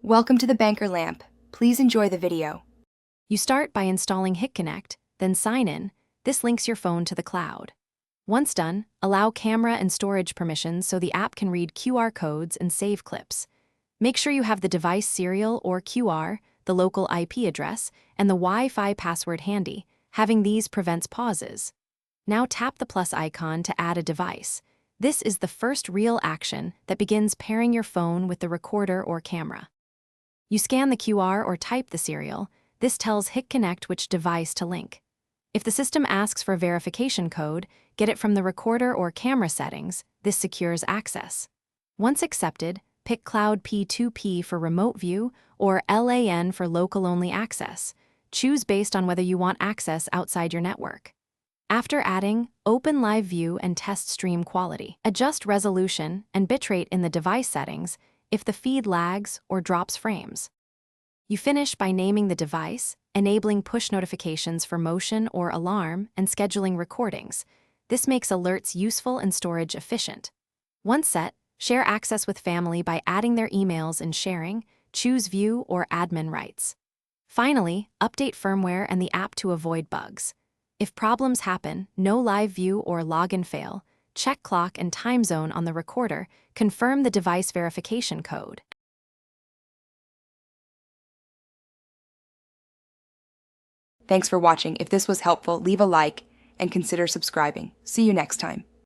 Welcome to the Banker Lamp. Please enjoy the video. You start by installing Hik Connect, then sign in. This links your phone to the cloud. Once done, allow camera and storage permissions so the app can read QR codes and save clips. Make sure you have the device serial or QR, the local IP address, and the Wi-Fi password handy. Having these prevents pauses. Now tap the plus icon to add a device. This is the first real action that begins pairing your phone with the recorder or camera. You scan the QR or type the serial. This tells Hik Connect which device to link. If the system asks for a verification code, get it from the recorder or camera settings. This secures access. Once accepted, pick Cloud P2P for remote view or LAN for local-only access. Choose based on whether you want access outside your network. After adding, open Live View and test stream quality. Adjust resolution and bitrate in the device settings if the feed lags or drops frames. You finish by naming the device, enabling push notifications for motion or alarm, and scheduling recordings. This makes alerts useful and storage efficient. Once set, share access with family by adding their emails and sharing, choose view or admin rights. Finally, update firmware and the app to avoid bugs. If problems happen, no live view or login fail, check clock and time zone on the recorder, confirm the device verification code. Thanks for watching. If this was helpful, leave a like and consider subscribing. See you next time.